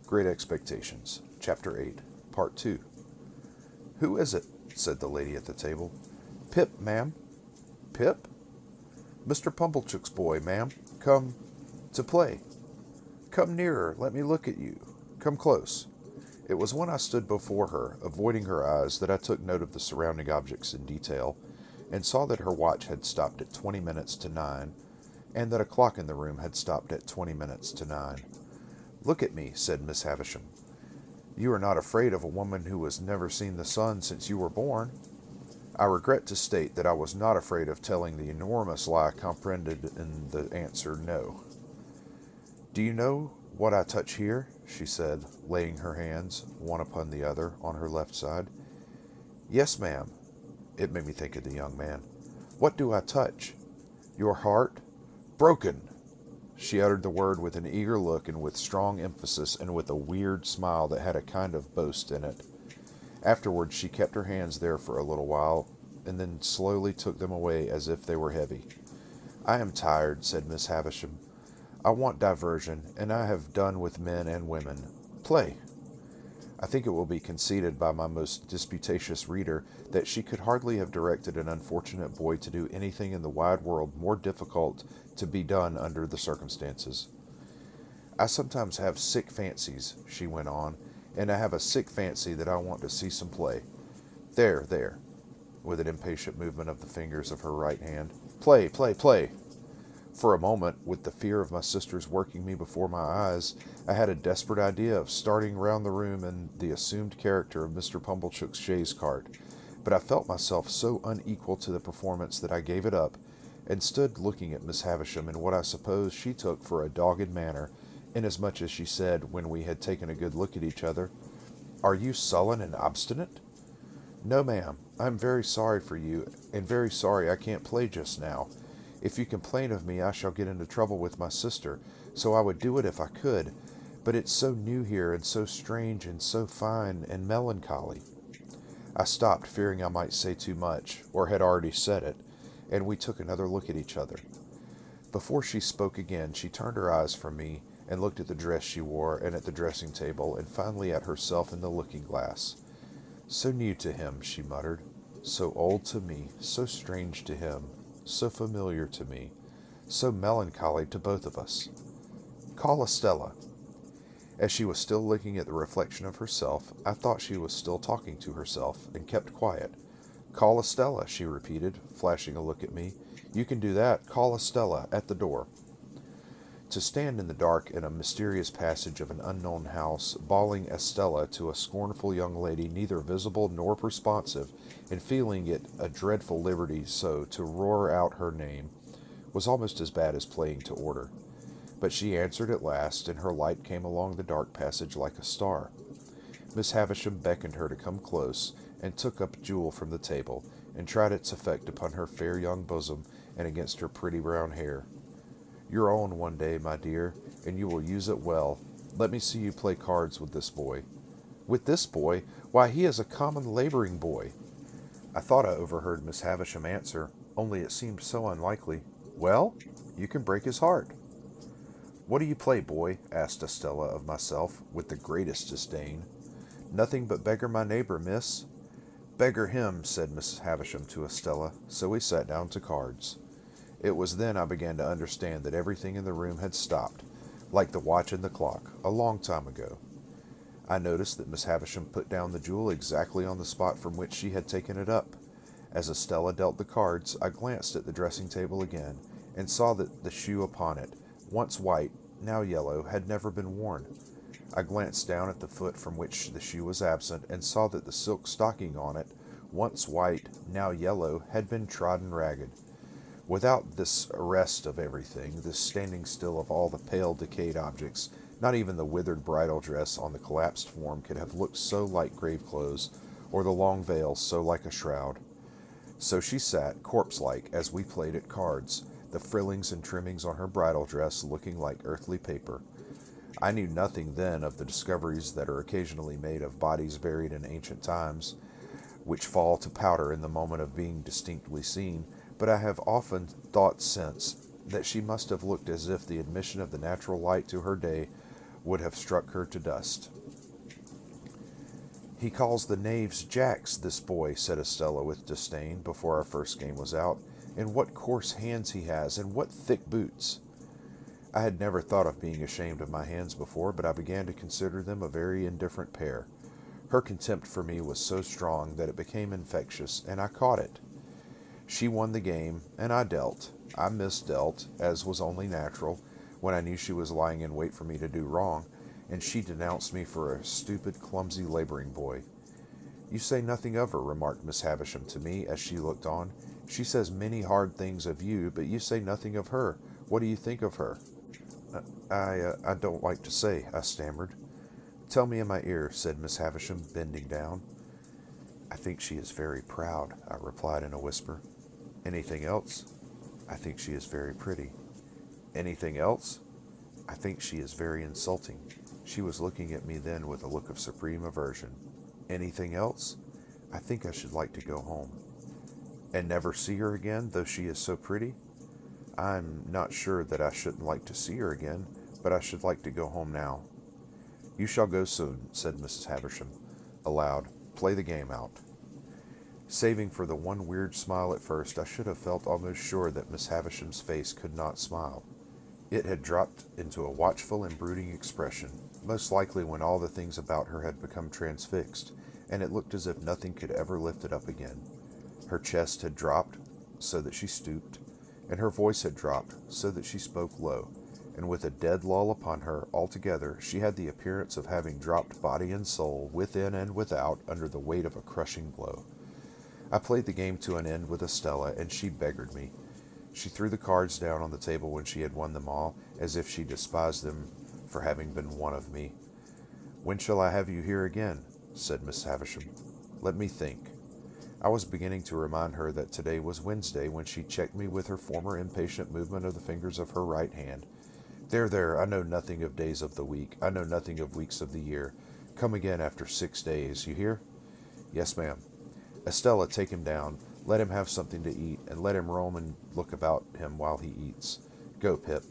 Great Expectations, Chapter 8, Part 2. "Who is it?" said the lady at the table. "Pip, ma'am." "Pip?" "Mr. Pumblechook's boy, ma'am. Come to play." "Come nearer. Let me look at you. Come close." It was when I stood before her, avoiding her eyes, that I took note of the surrounding objects in detail, and saw that her watch had stopped at 20 minutes to 9, and that a clock in the room had stopped at 20 minutes to 9. "Look at me," said Miss Havisham. "You are not afraid of a woman who has never seen the sun since you were born?" I regret to state that I was not afraid of telling the enormous lie comprehended in the answer no. "Do you know what I touch here?" she said, laying her hands, one upon the other, on her left side. "Yes, ma'am." It made me think of the young man. "What do I touch?" "Your heart." "Broken!" She uttered the word with an eager look and with strong emphasis and with a weird smile that had a kind of boast in it. Afterwards she kept her hands there for a little while, and then slowly took them away as if they were heavy. "I am tired," said Miss Havisham. "I want diversion, and I have done with men and women. Play." I think it will be conceded by my most disputatious reader that she could hardly have directed an unfortunate boy to do anything in the wide world more difficult to be done under the circumstances. "I sometimes have sick fancies," she went on, "and I have a sick fancy that I want to see some play. There, there," with an impatient movement of the fingers of her right hand. "Play, play, play." For a moment, with the fear of my sisters working me before my eyes, I had a desperate idea of starting round the room in the assumed character of Mr. Pumblechook's chaise cart, but I felt myself so unequal to the performance that I gave it up, and stood looking at Miss Havisham in what I suppose she took for a dogged manner, inasmuch as she said, when we had taken a good look at each other, "Are you sullen and obstinate?" "No, ma'am. I am very sorry for you, and very sorry I can't play just now. If you complain of me, I shall get into trouble with my sister, so I would do it if I could, but it's so new here, and so strange, and so fine, and melancholy." I stopped, fearing I might say too much, or had already said it, and we took another look at each other. Before she spoke again, she turned her eyes from me, and looked at the dress she wore, and at the dressing table, and finally at herself in the looking-glass. "So new to him," she muttered, "so old to me, so strange to him, so familiar to me, so melancholy to both of us. Call Estella." As she was still looking at the reflection of herself, I thought she was still talking to herself, and kept quiet. "Call Estella," she repeated, flashing a look at me. "You can do that. Call Estella, at the door." To stand in the dark in a mysterious passage of an unknown house, bawling Estella to a scornful young lady neither visible nor responsive, and feeling it a dreadful liberty so to roar out her name, was almost as bad as playing to order. But she answered at last, and her light came along the dark passage like a star. Miss Havisham beckoned her to come close, and took up a jewel from the table, and tried its effect upon her fair young bosom and against her pretty brown hair. "Your own one day, my dear, and you will use it well. Let me see you play cards with this boy." "With this boy? Why, he is a common labouring boy." I thought I overheard Miss Havisham answer, only it seemed so unlikely, "Well, you can break his heart." "What do you play, boy?" asked Estella of myself, with the greatest disdain. "Nothing but beggar my neighbour, miss." "Beggar him," said Miss Havisham to Estella, so we sat down to cards. It was then I began to understand that everything in the room had stopped, like the watch and the clock, a long time ago. I noticed that Miss Havisham put down the jewel exactly on the spot from which she had taken it up. As Estella dealt the cards, I glanced at the dressing table again, and saw that the shoe upon it, once white, now yellow, had never been worn. I glanced down at the foot from which the shoe was absent, and saw that the silk stocking on it, once white, now yellow, had been trodden ragged. Without this arrest of everything, this standing still of all the pale, decayed objects, not even the withered bridal dress on the collapsed form could have looked so like grave clothes, or the long veil so like a shroud. So she sat, corpse-like, as we played at cards, the frillings and trimmings on her bridal dress looking like earthly paper. I knew nothing then of the discoveries that are occasionally made of bodies buried in ancient times, which fall to powder in the moment of being distinctly seen, but I have often thought since that she must have looked as if the admission of the natural light to her day would have struck her to dust. "He calls the knaves jacks, this boy," said Estella with disdain, before our first game was out. "And what coarse hands he has, and what thick boots!" I had never thought of being ashamed of my hands before, but I began to consider them a very indifferent pair. Her contempt for me was so strong that it became infectious, and I caught it. She won the game, and I dealt. I misdealt, as was only natural, when I knew she was lying in wait for me to do wrong, and she denounced me for a stupid, clumsy laboring boy. "You say nothing of her," remarked Miss Havisham to me as she looked on. "She says many hard things of you, but you say nothing of her. What do you think of her?" I don't like to say," I stammered. "Tell me in my ear," said Miss Havisham, bending down. "I think she is very proud," I replied in a whisper. "Anything else?" "I think she is very pretty." "Anything else?" "I think she is very insulting." She was looking at me then with a look of supreme aversion. "Anything else?" "I think I should like to go home." "And never see her again, though she is so pretty?" "I'm not sure that I shouldn't like to see her again, but I should like to go home now." "You shall go soon," said Mrs. Havisham, aloud. "Play the game out." Saving for the one weird smile at first, I should have felt almost sure that Miss Havisham's face could not smile. It had dropped into a watchful and brooding expression, most likely when all the things about her had become transfixed, and it looked as if nothing could ever lift it up again. Her chest had dropped, so that she stooped, and her voice had dropped, so that she spoke low, and with a dead lull upon her altogether, she had the appearance of having dropped body and soul, within and without, under the weight of a crushing blow. I played the game to an end with Estella, and she beggared me. She threw the cards down on the table when she had won them all, as if she despised them for having been won of me. "When shall I have you here again?" said Miss Havisham. "Let me think." I was beginning to remind her that today was Wednesday, when she checked me with her former impatient movement of the fingers of her right hand. There, I know nothing of days of the week. I know nothing of weeks of the year. Come again after 6 days, you hear?" "Yes, ma'am." "Estella, take him down. Let him have something to eat, and let him roam and look about him while he eats. Go, Pip."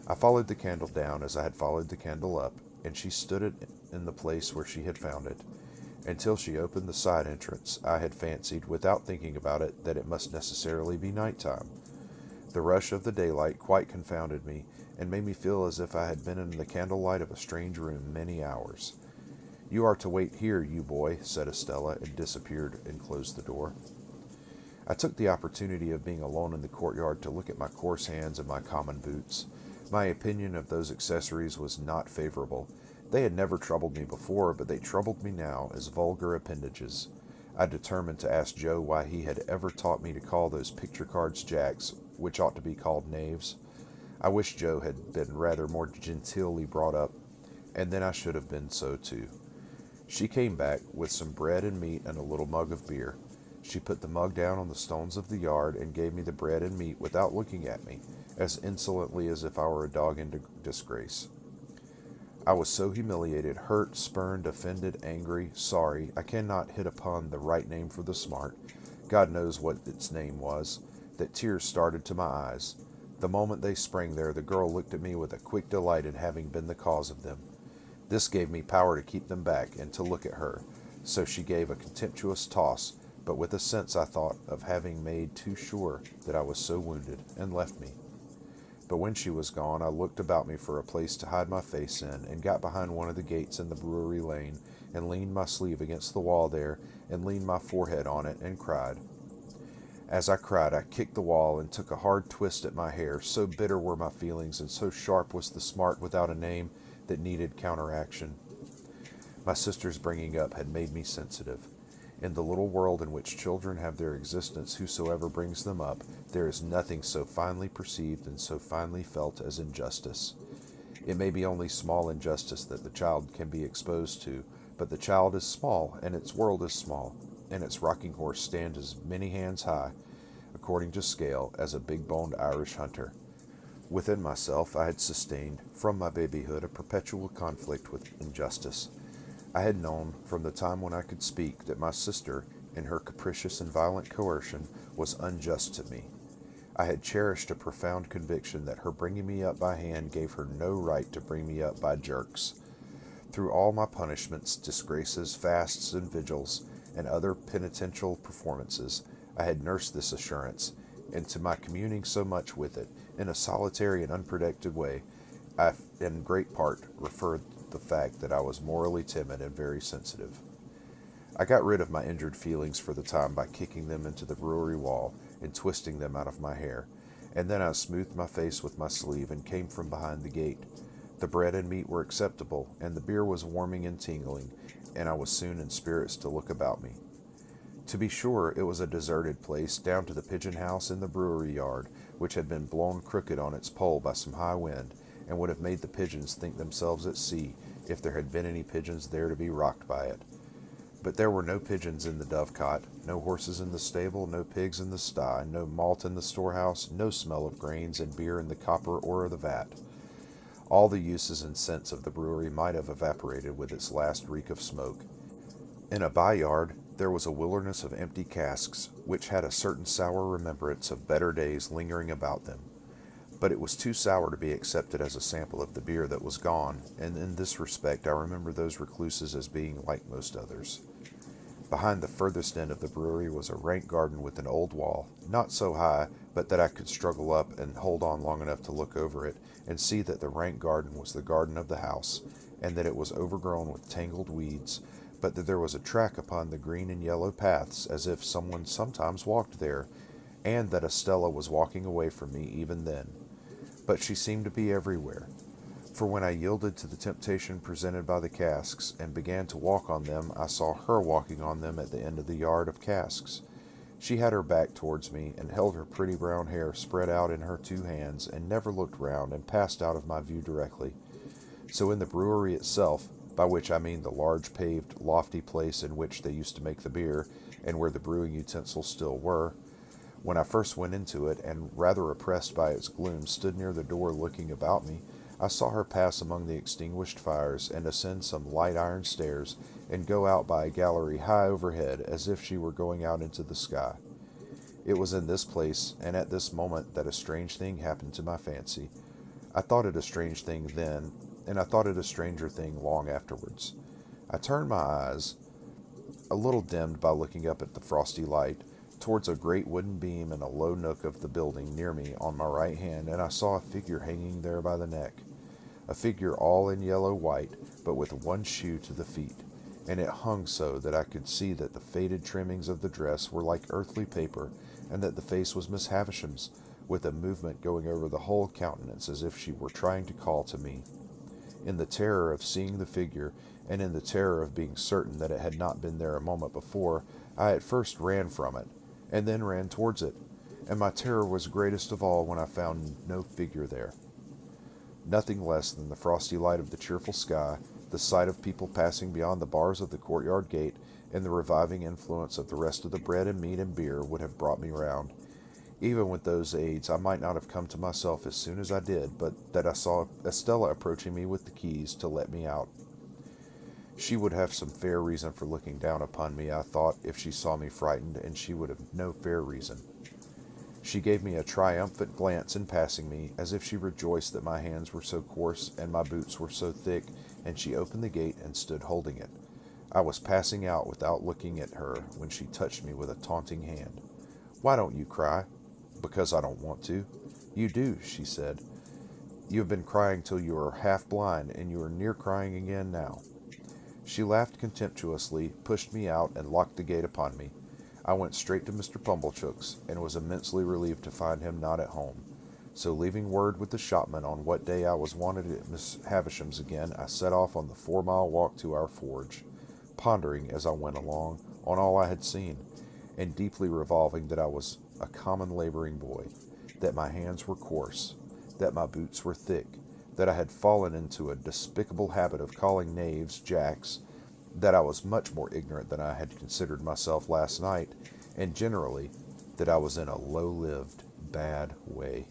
I followed the candle down as I had followed the candle up, and she stood it in the place where she had found it. Until she opened the side entrance, I had fancied, without thinking about it, that it must necessarily be night time. The rush of the daylight quite confounded me, and made me feel as if I had been in the candlelight of a strange room many hours. "You are to wait here, you boy," said Estella, and disappeared and closed the door. I took the opportunity of being alone in the courtyard to look at my coarse hands and my common boots. My opinion of those accessories was not favorable. They had never troubled me before, but they troubled me now as vulgar appendages. I determined to ask Joe why he had ever taught me to call those picture cards jacks, which ought to be called knaves. I wish Joe had been rather more genteelly brought up, and then I should have been so too. She came back with some bread and meat and a little mug of beer. She put the mug down on the stones of the yard and gave me the bread and meat without looking at me, as insolently as if I were a dog in disgrace. I was so humiliated, hurt, spurned, offended, angry, sorry, I cannot hit upon the right name for the smart, God knows what its name was, that tears started to my eyes. The moment they sprang there, the girl looked at me with a quick delight in having been the cause of them. This gave me power to keep them back and to look at her, so she gave a contemptuous toss, but with a sense, I thought, of having made too sure that I was so wounded, and left me. But when she was gone, I looked about me for a place to hide my face in, and got behind one of the gates in the brewery lane, and leaned my sleeve against the wall there, and leaned my forehead on it, and cried. As I cried, I kicked the wall, and took a hard twist at my hair, so bitter were my feelings, and so sharp was the smart without a name that needed counteraction. My sister's bringing up had made me sensitive. In the little world in which children have their existence, whosoever brings them up, there is nothing so finely perceived and so finely felt as injustice. It may be only small injustice that the child can be exposed to, but the child is small, and its world is small, and its rocking horse stands as many hands high, according to scale, as a big-boned Irish hunter. Within myself I had sustained, from my babyhood, a perpetual conflict with injustice. I had known, from the time when I could speak, that my sister, in her capricious and violent coercion, was unjust to me. I had cherished a profound conviction that her bringing me up by hand gave her no right to bring me up by jerks. Through all my punishments, disgraces, fasts, and vigils, and other penitential performances, I had nursed this assurance, and to my communing so much with it, in a solitary and unprotected way, I in great part referred the fact that I was morally timid and very sensitive. I got rid of my injured feelings for the time by kicking them into the brewery wall and twisting them out of my hair, and then I smoothed my face with my sleeve and came from behind the gate. The bread and meat were acceptable, and the beer was warming and tingling, and I was soon in spirits to look about me. To be sure, it was a deserted place, down to the pigeon house in the brewery yard, which had been blown crooked on its pole by some high wind, and would have made the pigeons think themselves at sea if there had been any pigeons there to be rocked by it. But there were no pigeons in the dovecot, no horses in the stable, no pigs in the sty, no malt in the storehouse, no smell of grains and beer in the copper or the vat. All the uses and scents of the brewery might have evaporated with its last reek of smoke. In a by-yard there was a wilderness of empty casks, which had a certain sour remembrance of better days lingering about them. But it was too sour to be accepted as a sample of the beer that was gone, and in this respect I remember those recluses as being like most others. Behind the furthest end of the brewery was a rank garden with an old wall, not so high but that I could struggle up and hold on long enough to look over it and see that the rank garden was the garden of the house, and that it was overgrown with tangled weeds, but that there was a track upon the green and yellow paths as if someone sometimes walked there, and that Estella was walking away from me even then. But she seemed to be everywhere, for when I yielded to the temptation presented by the casks and began to walk on them, I saw her walking on them at the end of the yard of casks. She had her back towards me, and held her pretty brown hair spread out in her two hands, and never looked round, and passed out of my view directly. So in the brewery itself, by which I mean the large paved, lofty place in which they used to make the beer, and where the brewing utensils still were, when I first went into it, and rather oppressed by its gloom, stood near the door looking about me, I saw her pass among the extinguished fires, and ascend some light iron stairs, and go out by a gallery high overhead, as if she were going out into the sky. It was in this place, and at this moment, that a strange thing happened to my fancy. I thought it a strange thing then, and I thought it a stranger thing long afterwards. I turned my eyes, a little dimmed by looking up at the frosty light, towards a great wooden beam in a low nook of the building near me on my right hand, and I saw a figure hanging there by the neck. A figure all in yellow white, but with one shoe to the feet, and it hung so that I could see that the faded trimmings of the dress were like earthly paper, and that the face was Miss Havisham's, with a movement going over the whole countenance as if she were trying to call to me. In the terror of seeing the figure, and in the terror of being certain that it had not been there a moment before, I at first ran from it, and then ran towards it, and my terror was greatest of all when I found no figure there. Nothing less than the frosty light of the cheerful sky, the sight of people passing beyond the bars of the courtyard gate, and the reviving influence of the rest of the bread and meat and beer would have brought me round. Even with those aids, I might not have come to myself as soon as I did, but that I saw Estella approaching me with the keys to let me out. She would have some fair reason for looking down upon me, I thought, if she saw me frightened, and she would have no fair reason. She gave me a triumphant glance in passing me, as if she rejoiced that my hands were so coarse and my boots were so thick, and she opened the gate and stood holding it. I was passing out without looking at her when she touched me with a taunting hand. "Why don't you cry?" "Because I don't want to." "You do," she said. "You have been crying till you are half blind, and you are near crying again now." She laughed contemptuously, pushed me out, and locked the gate upon me. I went straight to Mr. Pumblechook's, and was immensely relieved to find him not at home. So leaving word with the shopman on what day I was wanted at Miss Havisham's again, I set off on the 4-mile walk to our forge, pondering as I went along on all I had seen, and deeply revolving that I was a common laboring boy, that my hands were coarse, that my boots were thick, that I had fallen into a despicable habit of calling knaves jacks, that I was much more ignorant than I had considered myself last night, and generally that I was in a low-lived, bad way.